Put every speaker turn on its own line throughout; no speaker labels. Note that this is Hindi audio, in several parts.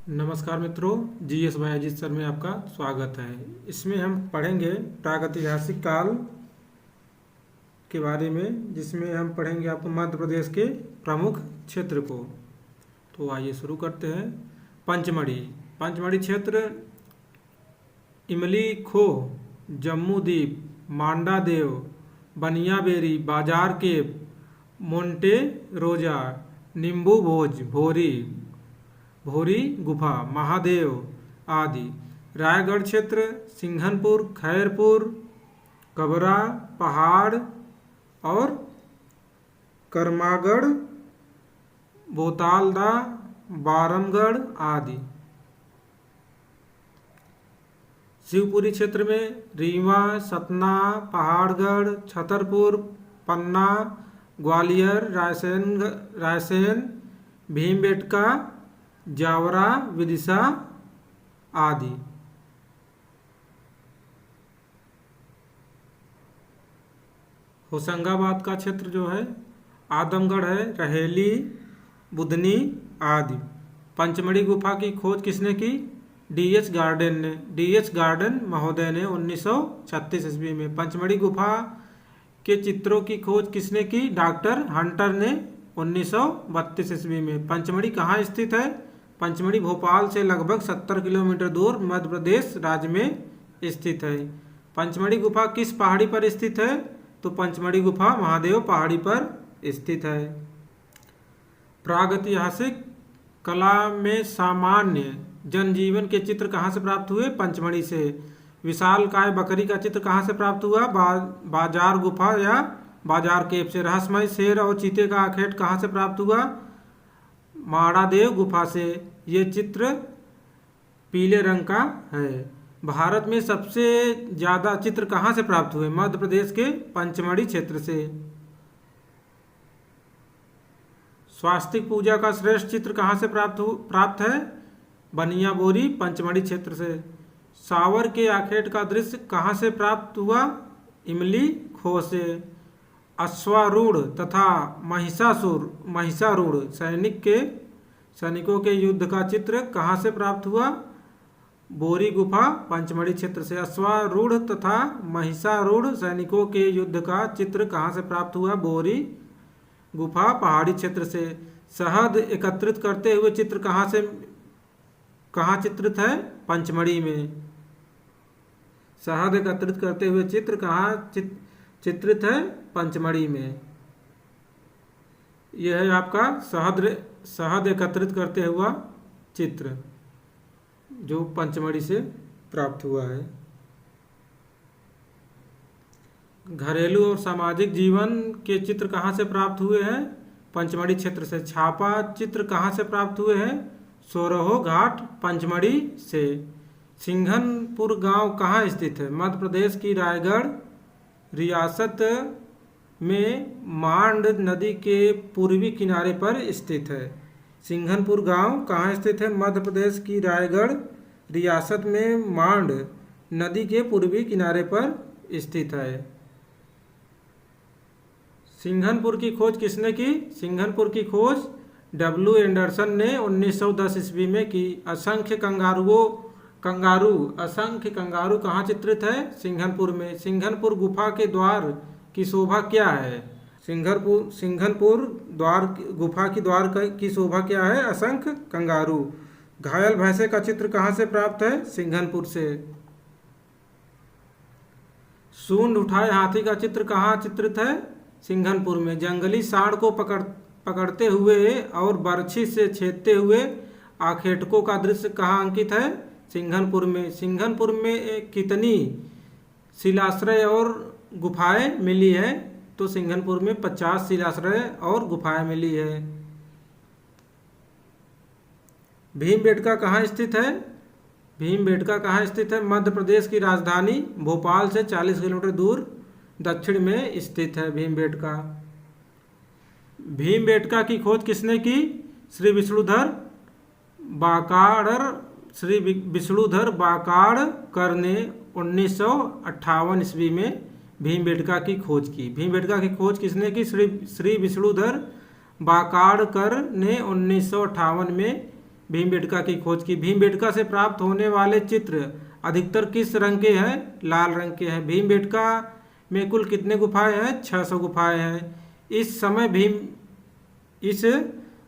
नमस्कार मित्रों, जीएस बाय अजीत सर में आपका स्वागत है। इसमें हम पढ़ेंगे प्रागैतिहासिक काल के बारे में, जिसमें हम पढ़ेंगे आपको मध्य प्रदेश के प्रमुख क्षेत्र को। तो आइए शुरू करते हैं। पंचमढ़ी पंचमढ़ी क्षेत्र इमली खो, जम्मू द्वीप, मांडा देव, बनियाबेरी, बाजार केव, मोंटे रोजा, नींबू भोज, भोरी गुफा, महादेव आदि। रायगढ़ क्षेत्र सिंघनपुर, खैरपुर, कबरा पहाड़ और करमागढ़, बोतालदा, बारमगढ़ आदि। शिवपुरी क्षेत्र में रीवा, सतना, पहाड़गढ़, छतरपुर, पन्ना, ग्वालियर, रायसेन, भीमबेटका, जावरा, विदिशा आदि। होशंगाबाद का क्षेत्र जो है आदमगढ़ है, रहेली, बुधनी आदि। पंचमढ़ी गुफा की खोज किसने की? डीएच गार्डन महोदय ने 1936 ईस्वी में। पंचमढ़ी गुफा के चित्रों की खोज किसने की? डॉक्टर हंटर ने 1932 ईस्वी में। पंचमढ़ी कहाँ स्थित है? पंचमढ़ी भोपाल से लगभग 70 किलोमीटर दूर मध्य प्रदेश राज्य में स्थित है। पंचमढ़ी गुफा किस पहाड़ी पर स्थित है? तो पंचमढ़ी गुफा महादेव पहाड़ी पर स्थित है। प्रागैतिहासिक कला में सामान्य जनजीवन के चित्र कहाँ से प्राप्त हुए? पंचमढ़ी से। विशालकाय बकरी का चित्र कहाँ से प्राप्त हुआ? बाजार गुफा या बाजार केव से। रहस्यमय शेर और चीते का आखेट कहाँ से प्राप्त हुआ? माड़ादेव गुफा से। ये चित्र पीले रंग का है। भारत में सबसे ज्यादा चित्र कहाँ से प्राप्त हुए? मध्य प्रदेश के पंचमढ़ी क्षेत्र से। स्वास्तिक पूजा का श्रेष्ठ चित्र कहाँ से प्राप्त है? बनियाबोरी पंचमढ़ी क्षेत्र से। सावर के आखेट का दृश्य कहाँ से प्राप्त हुआ? इमली खो से। अश्वारूढ़ तथा महिषारूढ़ सैनिकों के युद्ध का चित्र कहाँ से प्राप्त हुआ? बोरी गुफा पंचमढ़ी क्षेत्र से। अश्वारूढ़ तथा महिषारूढ़ सैनिकों के युद्ध का चित्र कहाँ से प्राप्त हुआ? बोरी गुफा पहाड़ी क्षेत्र से। शहद एकत्रित करते हुए चित्र कहाँ चित्रित है? पंचमढ़ी में। शहद एकत्रित करते हुए चित्र कहाँ चित्रित है? पंचमढ़ी में। यह है आपका शहद एकत्रित करते हुआ चित्र जो पंचमढ़ी से प्राप्त हुआ है। घरेलू और सामाजिक जीवन के चित्र कहाँ से प्राप्त हुए हैं? पंचमढ़ी क्षेत्र से। छापा चित्र कहाँ से प्राप्त हुए हैं? सोरहो घाट पंचमढ़ी से। सिंघनपुर गांव कहाँ स्थित है? मध्य प्रदेश की रायगढ़ रियासत में मांड नदी के पूर्वी किनारे पर स्थित है। सिंघनपुर गांव कहाँ स्थित है? मध्य प्रदेश की रायगढ़ रियासत में मांड नदी के पूर्वी किनारे पर स्थित है। सिंघनपुर की खोज किसने की? सिंघनपुर की खोज डब्ल्यू एंडरसन ने 1910 ईस्वी में की। असंख्य कंगारू कहाँ चित्रित है? सिंघनपुर में। सिंघनपुर गुफा के द्वार की शोभा क्या है? सिंघनपुर गुफा की द्वार की शोभा क्या है? असंख्य कंगारू। घायल भैंसे का चित्र कहाँ से प्राप्त है? सिंघनपुर से। सूंड उठाए हाथी का चित्र कहाँ चित्रित है? सिंघनपुर में। जंगली सांड को पकड़ते हुए और बरछी से छेदते हुए आखेटकों का दृश्य कहाँ अंकित है? सिंघनपुर में। सिंघनपुर में कितनी शिलाश्रय और गुफाएं मिली है? तो सिंघनपुर में 50 शिलाश्रय और गुफाएं मिली है। भीमबेटका कहाँ स्थित है? भीमबेटका कहाँ स्थित है? मध्य प्रदेश की राजधानी भोपाल से 40 किलोमीटर दूर दक्षिण में स्थित है भीमबेटका। भीमबेटका की खोज किसने की? श्री विष्णुधर बाकाड़कर ने 1958 ईस्वी में भीमबेटका की खोज की। भीमबेटका की खोज किसने की? श्री विष्णुधर बाकाड़कर ने 1958 में भीमबेटका की खोज की। भीमबेटका से प्राप्त होने वाले चित्र अधिकतर किस रंग के हैं? लाल रंग के हैं। भीमबेटका में कुल कितने गुफाएं हैं? 600 गुफाएं हैं। इस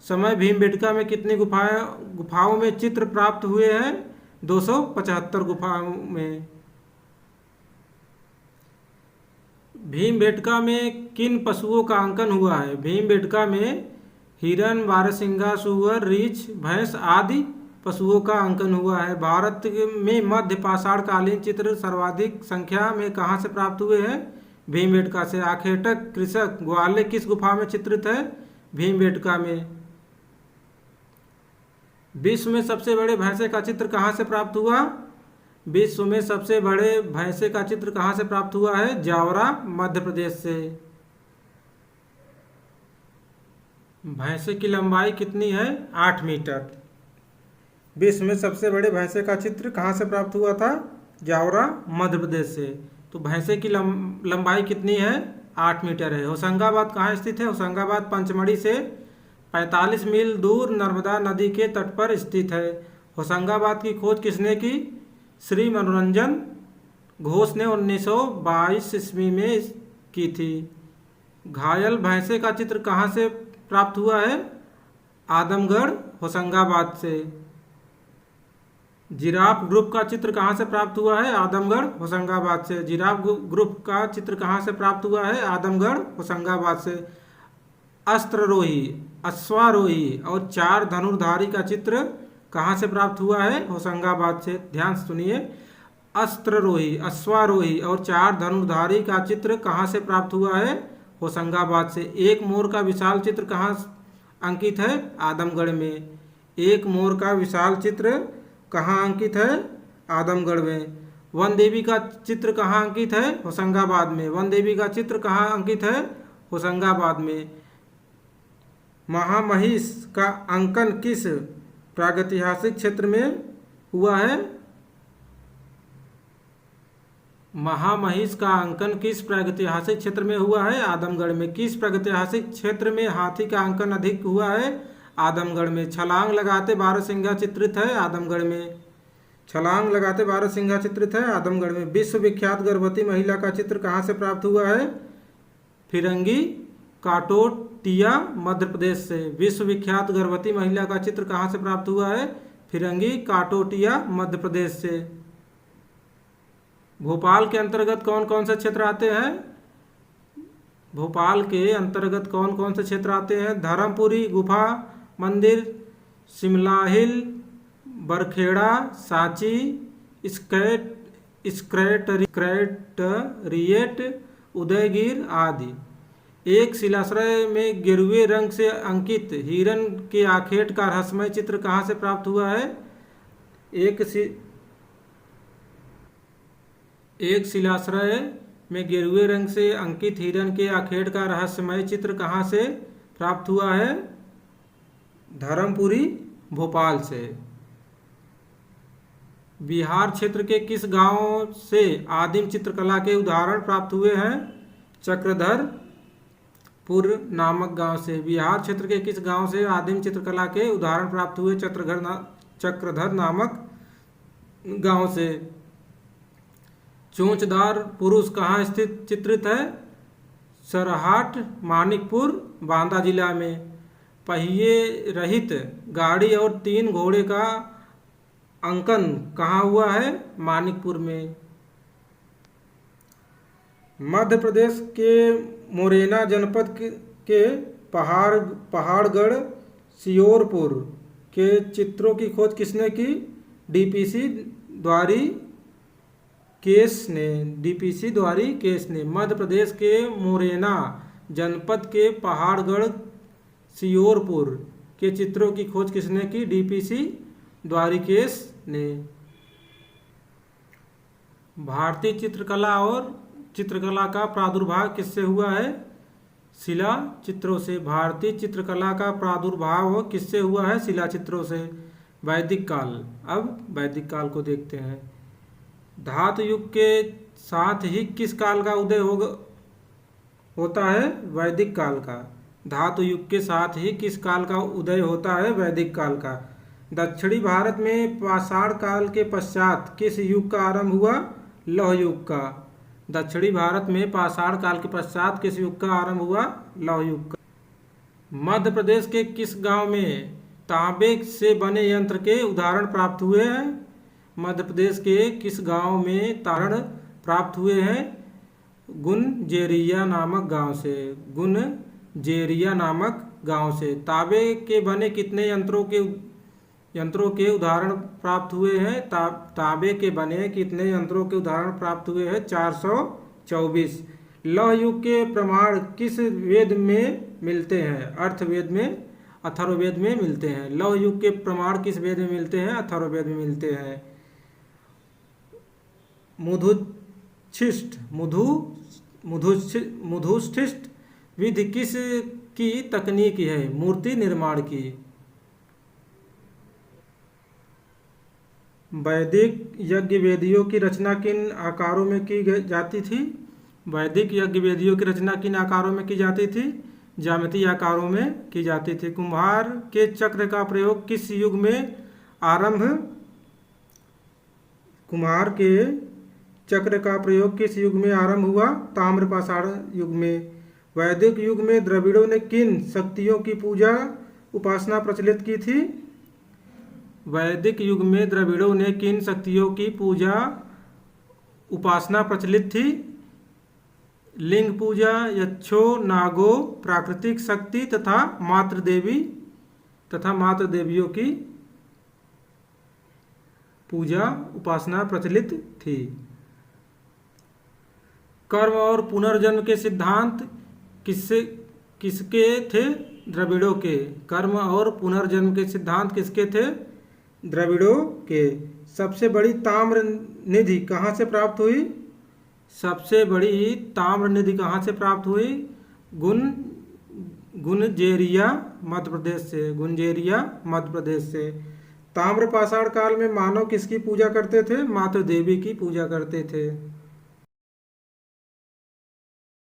समय भीमबेटका में कितनी गुफाओं में चित्र प्राप्त हुए हैं? 275 गुफाओं में। भीमबेटका में किन पशुओं का अंकन हुआ है? भीमबेटका में हिरन, बारहसिंगा, सूअर, रीछ, भैंस आदि पशुओं का अंकन हुआ है। भारत में मध्य पाषाण कालीन चित्र सर्वाधिक संख्या में कहाँ से प्राप्त हुए हैं? भीमबेटका से। आखेटक कृषक ग्वाले किस गुफा में चित्रित है? भीमबेटका में। विश्व में सबसे बड़े भैंसे का चित्र कहाँ से प्राप्त हुआ? विश्व में सबसे बड़े भैंसे का चित्र कहाँ से प्राप्त हुआ है? जावरा, मध्य प्रदेश से। भैंसे की लंबाई कितनी है? 8 मीटर। विश्व में सबसे बड़े भैंसे का चित्र कहाँ से प्राप्त हुआ था? जावरा, मध्य प्रदेश से। तो भैंसे की लंबाई कितनी है? 8 मीटर है। होशंगाबाद कहाँ स्थित है? होशंगाबाद पंचमढ़ी से 45 मील दूर नर्मदा नदी के तट पर स्थित है। होशंगाबाद की खोज किसने की? श्री मनोरंजन घोष ने 1922 ईस्वी में की थी। घायल भैंसे का चित्र कहाँ से प्राप्त हुआ है? आदमगढ़, होशंगाबाद से। जिराफ ग्रुप का चित्र कहाँ से प्राप्त हुआ है? आदमगढ़, होशंगाबाद से। जिराफ ग्रुप का चित्र कहाँ से प्राप्त हुआ है? आदमगढ़, होशंगाबाद से। अस्त्ररोही, अश्वारोही और 4 धनुर्धारी का चित्र कहाँ से प्राप्त हुआ है? होशंगाबाद से। ध्यान से सुनिए, अस्त्ररोही, अश्वारोही और 4 धनुर्धारी का चित्र कहाँ से प्राप्त हुआ है? होशंगाबाद से। एक मोर का विशाल चित्र कहाँ अंकित है? आदमगढ़ में। एक मोर का विशाल चित्र कहाँ अंकित है? आदमगढ़ में। वन देवी का चित्र कहाँ अंकित है? होशंगाबाद में। वन देवी का चित्र कहाँ अंकित है? होशंगाबाद में। महामहिष का अंकन किस प्रागैतिहासिक क्षेत्र में हुआ है? महामहिष का अंकन किस प्रागैतिहासिक क्षेत्र में हुआ है? आदमगढ़ में। किस प्रागैतिहासिक क्षेत्र में हाथी का अंकन अधिक हुआ है? आदमगढ़ में। छलांग लगाते बारहसिंगा चित्रित है? आदमगढ़ में। छलांग लगाते बारहसिंगा चित्रित है? आदमगढ़ में। विश्व विख्यात गर्भवती महिला का चित्र कहाँ से प्राप्त हुआ है? फिरंगी, काटोटिया, मध्य प्रदेश से। विश्व विख्यात गर्भवती महिला का चित्र कहाँ से प्राप्त हुआ है? फिरंगी, काटोटिया, मध्य प्रदेश से। भोपाल के अंतर्गत कौन कौन से क्षेत्र आते हैं? भोपाल के अंतर्गत कौन कौन से क्षेत्र आते हैं? धर्मपुरी गुफा मंदिर, शिमला हिल, बरखेड़ा, सांची, स्क्रेटरिएट, उदयगिर आदि। एक शिलाश्रय में गेरुए रंग से अंकित हिरन के आखेट का रहस्यमय चित्र कहाँ से प्राप्त हुआ है? एक शिलाश्रय में गेरुए रंग से अंकित हिरन के आखेट का रहस्यमय चित्र कहाँ से प्राप्त हुआ है? धर्मपुरी, भोपाल से। बिहार क्षेत्र के किस गांव से आदिम चित्रकला के उदाहरण प्राप्त हुए हैं? चक्रधरपुर नामक गांव से। बिहार क्षेत्र के किस गांव से आदिम चित्रकला के उदाहरण प्राप्त हुए? चक्रधर नामक गांव से। चोंचदार पुरुष कहाँ स्थित चित्रित है? सरहाट, मानिकपुर, बांदा जिला में। पहिए रहित गाड़ी और 3 घोड़े का अंकन कहाँ हुआ है? मानिकपुर में। मध्य प्रदेश के मुरैना जनपद के पहाड़गढ़, सियोरपुर के चित्रों की खोज किसने की? डीपीसी द्वारी केस ने। मध्य प्रदेश के मुरैना जनपद के पहाड़गढ़, सियोरपुर के चित्रों की खोज किसने की? डीपीसी द्वारिकेश ने। भारतीय चित्रकला और चित्रकला का प्रादुर्भाव किससे हुआ है? शिला चित्रों से। भारतीय चित्रकला का प्रादुर्भाव किससे हुआ है? शिला चित्रों से। वैदिक काल। अब वैदिक काल को देखते हैं। धातु युग के साथ ही किस काल का उदय होता है? वैदिक काल का। धातु युग के साथ ही किस काल का उदय होता है? वैदिक काल का। दक्षिणी भारत में पाषाण काल के पश्चात किस युग का आरंभ हुआ? लौह युग का। दक्षिणी भारत में पाषाण काल के पश्चात किस युग का आरंभ हुआ? लौह युग का। मध्य प्रदेश के किस गांव में तांबे से बने यंत्र के उदाहरण प्राप्त हुए हैं? मध्य प्रदेश के किस गांव में तारण प्राप्त हुए हैं? गुनजेरिया नामक गांव से। गुनजेरिया नामक गांव से। तांबे के बने कितने यंत्रों के उदाहरण प्राप्त हुए हैं? तांबे के बने कितने यंत्रों के उदाहरण प्राप्त हुए हैं? 424। लौह युग के प्रमाण किस वेद में मिलते हैं? अर्थवेद में, अथर्ववेद में मिलते हैं। लौह युग के प्रमाण किस वेद में मिलते हैं? अथर्ववेद में मिलते हैं। मुधुष्ठिष्ट विधि किस की तकनीक है? मूर्ति निर्माण की। वैदिक यज्ञ वेदियों की रचना किन आकारों में की जाती थी? वैदिक यज्ञ वेदियों की रचना किन आकारों में की जाती थी? ज्यामितीय आकारों में की जाती थी। कुम्हार के चक्र का प्रयोग किस युग में आरंभ? कुम्हार के चक्र का प्रयोग किस युग में आरंभ हुआ? ताम्र पाषाण युग में। वैदिक युग में द्रविड़ों ने किन शक्तियों की पूजा उपासना प्रचलित की थी? वैदिक युग में द्रविड़ों ने किन शक्तियों की पूजा उपासना प्रचलित थी? लिंग पूजा, यक्षों, नागों, प्राकृतिक शक्ति तथा मातृ देवियों की पूजा उपासना प्रचलित थी। कर्म और पुनर्जन्म के सिद्धांत किसके थे? द्रविड़ों के। कर्म और पुनर्जन्म के सिद्धांत किसके थे? द्रविड़ों के। सबसे बड़ी ताम्र निधि कहाँ से प्राप्त हुई? सबसे बड़ी ताम्र निधि कहाँ से प्राप्त हुई? गुनजेरिया मध्य प्रदेश से। गुनजेरिया मध्य प्रदेश से। ताम्र पाषाण काल में मानव किसकी पूजा करते थे? मातृ देवी की पूजा करते थे।